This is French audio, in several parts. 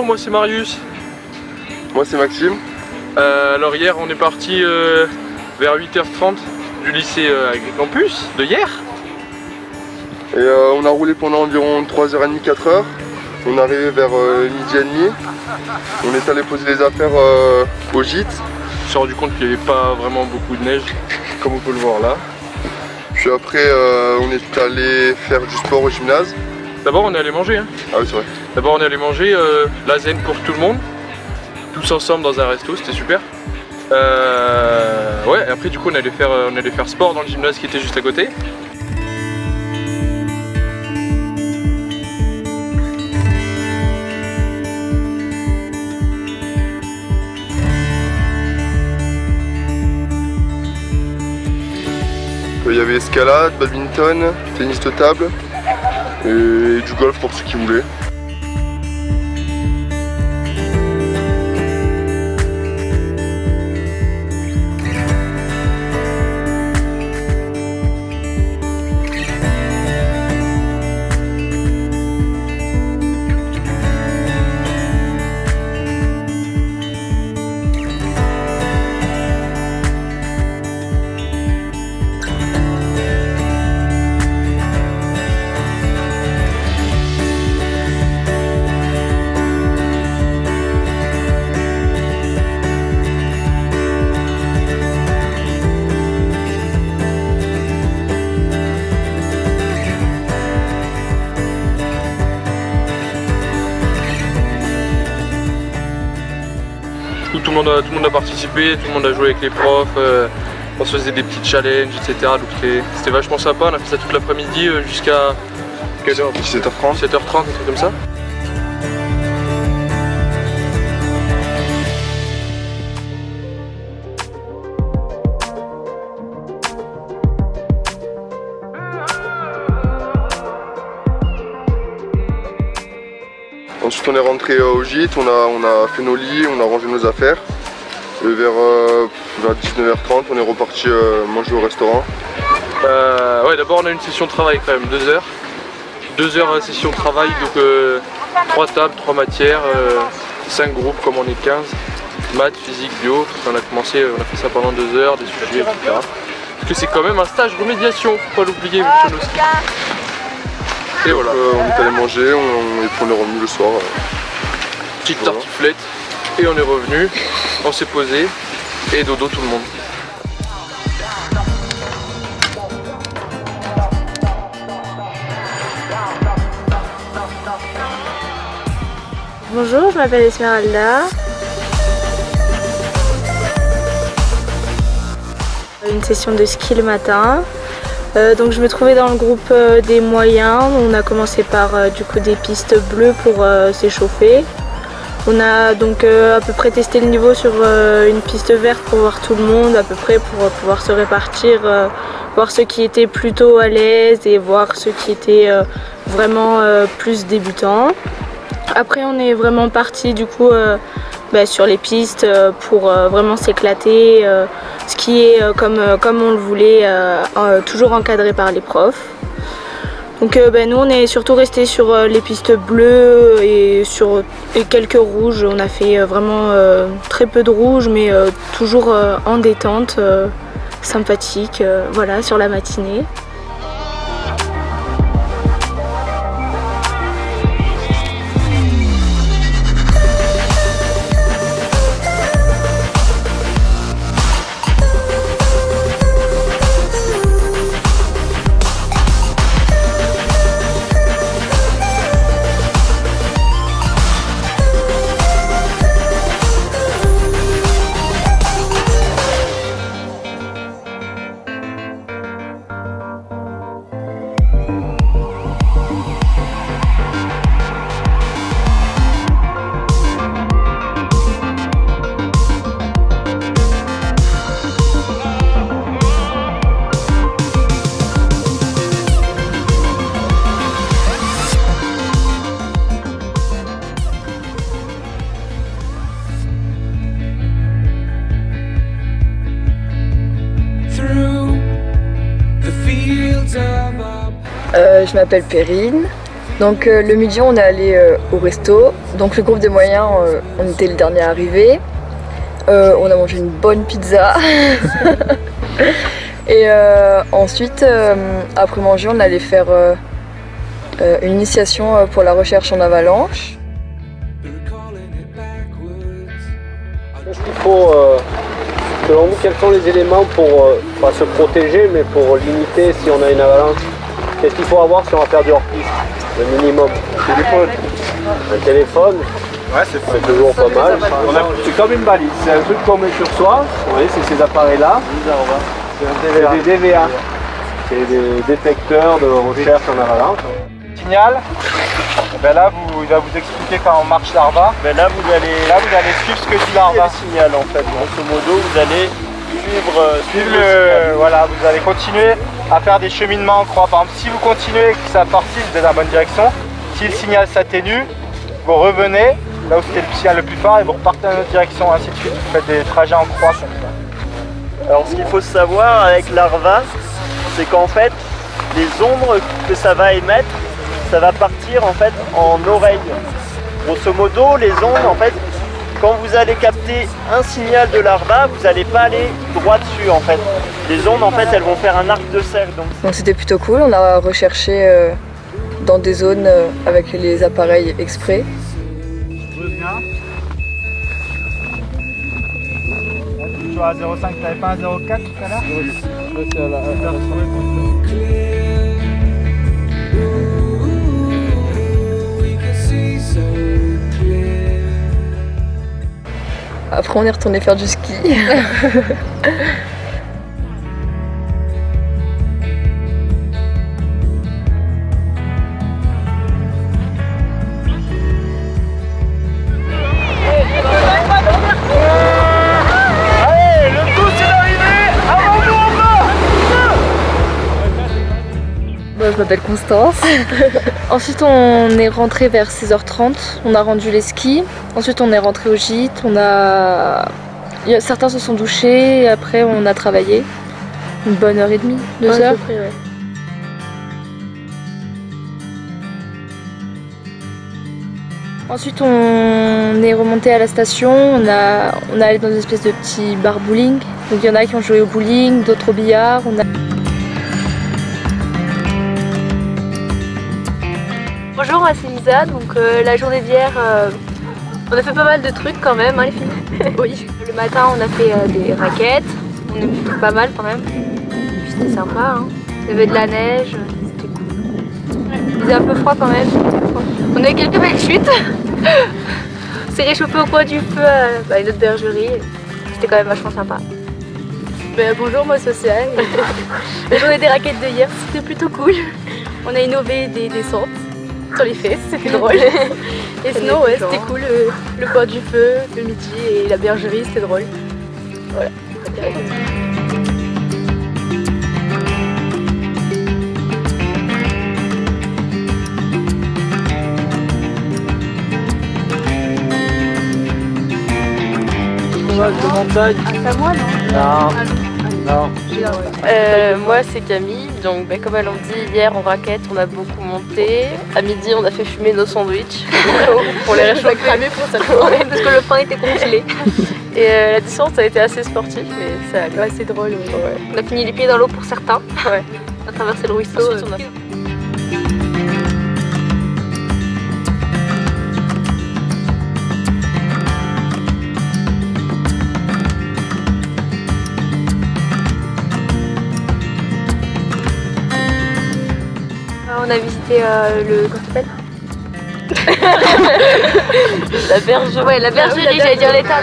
moi c'est Marius. Moi c'est Maxime. Alors hier on est parti vers 8h30 du lycée Agricampus de hier. Et on a roulé pendant environ 3h30, 4h. On est arrivé vers midi et demi. On est allé poser les affaires au gîte. On s'est rendu compte qu'il n'y avait pas vraiment beaucoup de neige, comme on peut le voir là. Puis après on est allé faire du sport au gymnase. D'abord on est allé manger. Hein. Ah oui c'est vrai. D'abord on est allé manger la zen pour tout le monde. Tous ensemble dans un resto, c'était super. Ouais, et après du coup on allait faire sport dans le gymnase qui était juste à côté. Il y avait escalade, badminton, tennis de table et du golf pour ceux qui voulaient. Tout le monde a participé, tout le monde a joué avec les profs, on se faisait des petits challenges, etc. Donc c'était vachement sympa, on a fait ça toute l'après-midi jusqu'à 17h30, 7h30, un truc comme ça. Ensuite on est rentré au gîte, on a fait nos lits, on a rangé nos affaires. Et vers 19h30 on est reparti manger au restaurant. Ouais, d'abord on a une session de travail quand même, 2 heures. 2 heures session de travail, donc 3 tables, 3 matières, 5 groupes comme on est 15. Maths, physique, bio, on a fait ça pendant 2 heures, des sujets, etc. Parce que c'est quand même un stage remédiation, faut pas l'oublier, monsieur Nossi. Et voilà. On est allé manger, et puis on est revenu le soir. Petite tartiflette, et on est revenu, on s'est posé, et dodo tout le monde. Bonjour, je m'appelle Esmeralda. Une session de ski le matin. Donc je me trouvais dans le groupe des moyens. On a commencé par du coup des pistes bleues pour s'échauffer. On a donc à peu près testé le niveau sur une piste verte pour voir tout le monde à peu près, pour pouvoir se répartir, voir ceux qui étaient plutôt à l'aise et voir ceux qui étaient vraiment plus débutants. Après on est vraiment parti du coup sur les pistes pour vraiment s'éclater, skier comme on le voulait, toujours encadré par les profs. Donc nous on est surtout resté sur les pistes bleues et quelques rouges. On a fait vraiment très peu de rouges, mais toujours en détente, sympathique, voilà, sur la matinée. Je m'appelle Perrine, Donc le midi on est allé au resto, donc le groupe des moyens on était les derniers arrivés, on a mangé une bonne pizza et ensuite après manger on allait faire une initiation pour la recherche en avalanche. Qu'est-ce qu'il faut, selon vous, quels sont les éléments pour, pas se protéger, mais pour limiter si on a une avalanche? Qu'est-ce qu'il faut avoir si on va faire du hors-piste? Le minimum. Un téléphone. Ouais, c'est toujours pas mal. C'est comme une balise, c'est un truc qu'on met sur soi. Vous voyez, c'est ces appareils-là. C'est des DVA. C'est des détecteurs de recherche en avalanche. Signal. Ben là, il va vous expliquer quand on marche Larva. Ben là, vous allez suivre ce que dit Larva. Le signal en fait. Grosso modo, vous allez suivre le signal. Voilà, vous allez continuer à faire des cheminements en croix. Par exemple, si vous continuez et que ça participe dans la bonne direction, si le signal s'atténue, vous revenez là où c'était le signal le plus fort et vous repartez dans l'autre direction, ainsi de suite. Vous faites des trajets en croix comme ça. Alors ce qu'il faut savoir avec Larva, c'est qu'en fait, les ombres que ça va émettre, ça va partir en fait en oreille. Grosso modo, les ondes, en fait, quand vous allez capter un signal de Larva, vous n'allez pas aller droit dessus en fait. Les ondes en fait elles vont faire un arc de cercle. Donc c'était plutôt cool, on a recherché dans des zones avec les appareils exprès. Tu vois à 0,5, tu n'avais pas un 0,4 tout à l'heure? Oui, là c'est à la Après on est retourné faire du ski. Je m'appelle Constance. Ensuite on est rentré vers 16h30, on a rendu les skis. Ensuite on est rentré au gîte, certains se sont douchés et après on a travaillé. Une bonne heure et demie, 2 heures. À peu près, ouais. Ensuite on est remonté à la station, on est allé dans une espèce de petit bar bowling. Donc il y en a qui ont joué au bowling, d'autres au billard. Bonjour, moi c'est Lisa, donc la journée d'hier, on a fait pas mal de trucs quand même, hein, les filles. Oui. Le matin on a fait des raquettes, on a fait pas mal quand même, c'était sympa, hein. Il y avait de la neige, c'était cool. Il faisait un peu froid quand même, on a eu quelques belles chutes. On s'est réchauffé au coin du feu à une autre bergerie, c'était quand même vachement sympa. Bonjour, moi c'est Océane. La journée des raquettes de hier, c'était plutôt cool. On a innové des descentes sur les fesses, c'était drôle. Et sinon ouais, c'était cool, le coin du feu, le midi et la bergerie, c'était drôle. Voilà. De montagne. Ah, c'est à moi, non? Non. Moi c'est Camille, donc comme elles l'ont dit, hier en raquette on a beaucoup monté. À midi on a fait fumer nos sandwichs pour les réchauffer. Pour cette fois. Ouais, parce que le pain était congelé. Et la descente a été assez sportive, mais ça allait. Ouais, c'est drôle. Ouais. Ouais. On a fini les pieds dans l'eau pour certains. Ouais. On a traversé le ruisseau. Ensuite, on a... On a visité le... comment ça s'appelle? La bergerie. Ouais, la bergerie, j'allais dire l'état.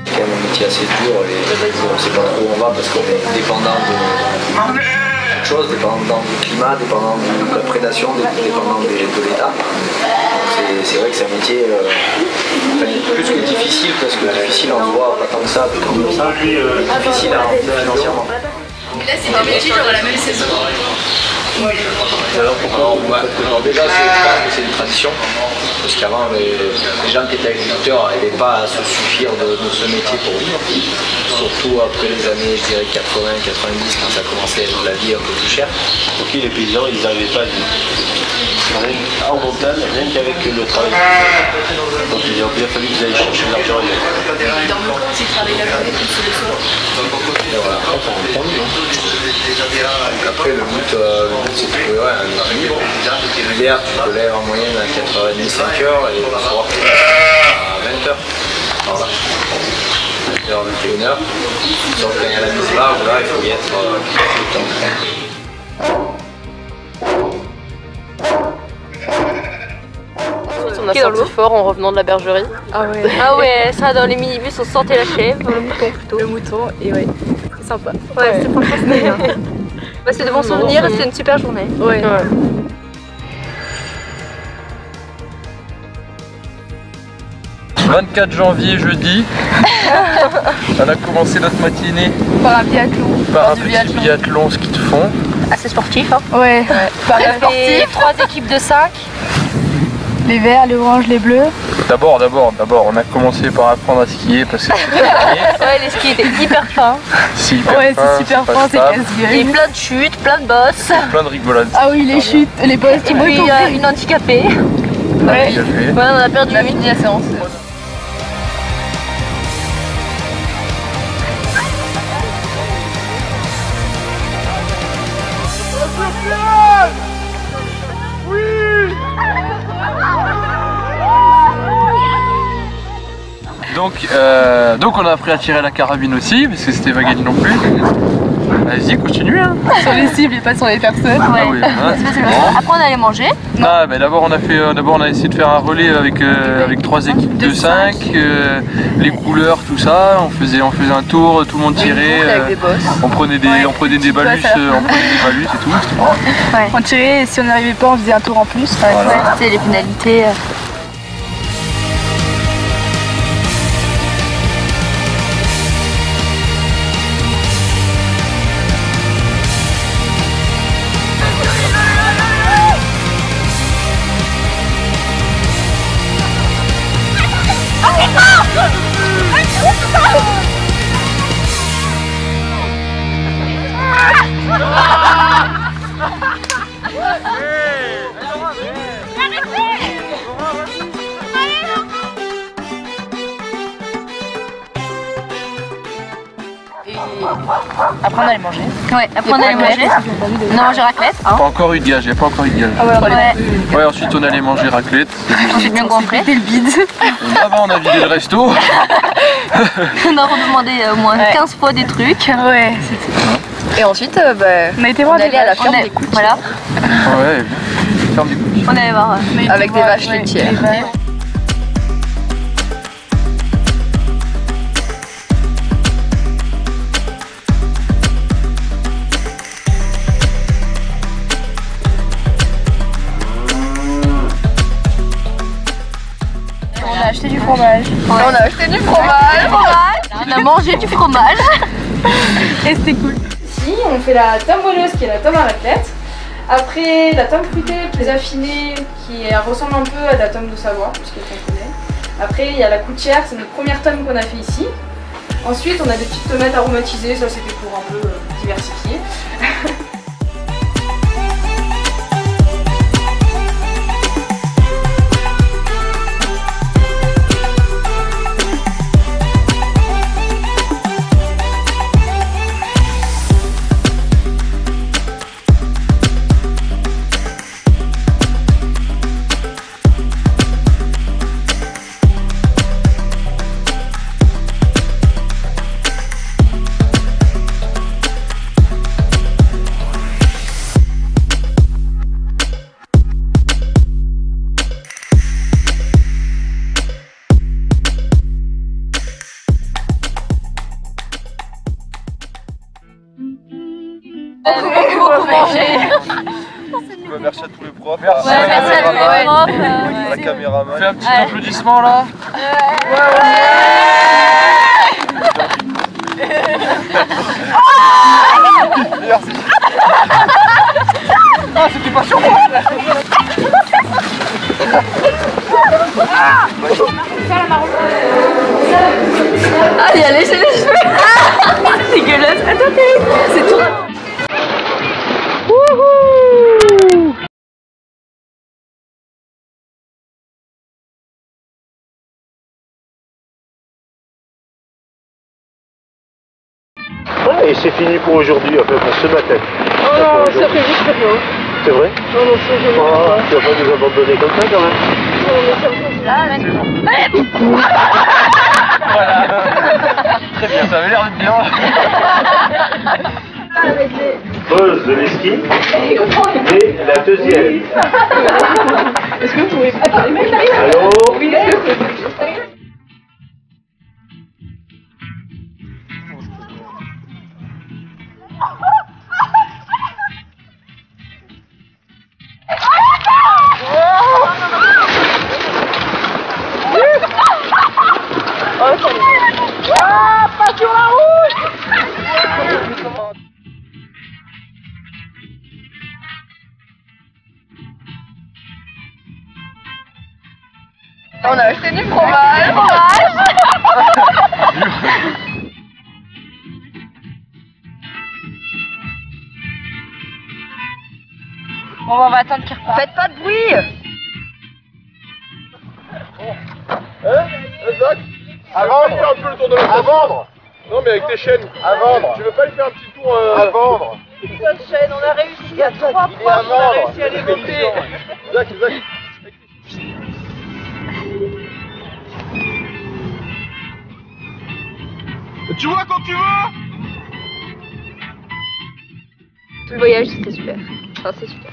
C'est quand même un métier assez dur, on ne sait pas trop où on va parce qu'on est dépendant de quelque chose, dépendant du climat, dépendant de la prédation, dépendant de l'État. C'est vrai que c'est un métier plus que difficile, parce que difficile en soi, pas tant que ça, difficile à remplir financièrement. Et là c'est un métier genre à la même saison. Alors pourquoi déjà c'est une tradition. Parce qu'avant, les gens qui étaient agriculteurs n'arrivaient pas à se suffire de ce métier pour vivre. Surtout après les années, je dirais 80, 90, quand ça commençait à être la vie un peu plus chère. Donc les paysans, ils n'arrivaient pas en montagne, rien qu'avec le travail. Donc il a bien fallu qu'ils aillent chercher de l'argent ailleurs. Dans mon camp, c'est travailler la journée plus le soir. Après, le but c'est de trouver un équilibre. L'hiver, tu te lèves en moyenne à 4h30, 5h et le soir à 20h. Voilà. 20h, 21h. Sauf quand il y a la mise large, là, il faut y être tout le temps. On a senti fort en revenant de la bergerie. Ah ouais, ça dans les minibus on sentait la chèvre, le mouton plutôt. Le mouton, et ouais, c'est sympa. Ouais, c'était franchement c'était bien. Bah, c'est de bons souvenirs et c'était une super journée. Ouais. 24 janvier, jeudi, on a commencé notre matinée Par un biathlon. par un petit biathlon ski de fond. Assez sportif hein. Ouais. Par On a fait 3 équipes de 5. les verts, les oranges, les bleus. D'abord, on a commencé par apprendre à skier parce que Ouais, les skis étaient hyper fins. c'est hyper Ouais, fin, c'est super pas fin, c'est stable, casse-gueule. Il y a eu plein de chutes, plein de bosses. plein de rigolades. Ah oui, les chutes, les postes, Et puis une handicapée. Ouais. Il a fait. Ouais, on a perdu une. fini la séance. Donc on a appris à tirer la carabine aussi, parce que c'était pas gagné non plus. Vas-y, continue hein. Sur les cibles et pas sur les personnes. Ah oui, hein, c'est bon. Après on allait manger. Ah, bah, d'abord on a essayé de faire un relais avec 3 équipes de 5, les couleurs, tout ça, on faisait un tour, tout le monde tirait, Avec des bosses. on prenait des balus, et tout. Ouais. On tirait et si on n'arrivait pas, on faisait un tour en plus. Voilà. Ouais, c'était les pénalités. Après on allait manger. Ouais, après on allait manger. On a mangé raclette. Pas encore eu de gage, il n'y a pas encore eu de gage. Ouais. Ouais, ensuite on allait manger raclette. Ensuite bien gonflé. C'était le vide. Ah bah on a vidé le resto. On a redemandé au moins 15 fois des trucs. Ouais. Et ensuite, On a été voir on allait à la ferme On est- des coups. Voilà, Ouais, ferme des couilles. on allait voir. Avec des vaches laitières. On a acheté du fromage. On a acheté du fromage. On a mangé du fromage. Et c'était cool. Ici, on fait la tome moelleuse qui est la tome à raclette. Après, la tome fruitée plus affinée qui ressemble un peu à la tome de Savoie, puisque qu'on connaît. Après, il y a la coutière, c'est notre première tome qu'on a fait ici. Ensuite, on a des petites tomates aromatisées, ça c'était pour un peu diversifier. Merci à tous les profs. Merci. Ouais, merci à tous les profs. À la caméraman. Fais un petit applaudissement là. Merci. Ah, c'était pas chaud. Ah, il a léché les cheveux. C'est dégueulasse. Attendez, c'est tout. Ouais, et c'est fini pour aujourd'hui, enfin pour ce matin. Oh non, ça fait juste rien. C'est vrai? Non, non, c'est jamais rien. Tu vas pas nous abandonner comme ça quand même? Voilà. Très bien, ça avait l'air de bien. Pause de l'esquí. Et la deuxième. Est-ce que vous pouvez... Attends, les mecs arrivent. Allô? Oui, Ah, pas sur la route! On a acheté du fromage. Bon, on va attendre qu'il reparte. Faites pas de bruit. Hein, Zach? À vendre. Faire un peu le tour de la à vendre. Non mais avec tes chaînes. À vendre. Tu veux pas lui faire un petit tour à vendre? Notre chaîne, on a réussi à 3 fois, on a réussi à les monter. Zach. Tu vois quand tu veux. Tout le voyage, c'était super. Enfin, c'est super.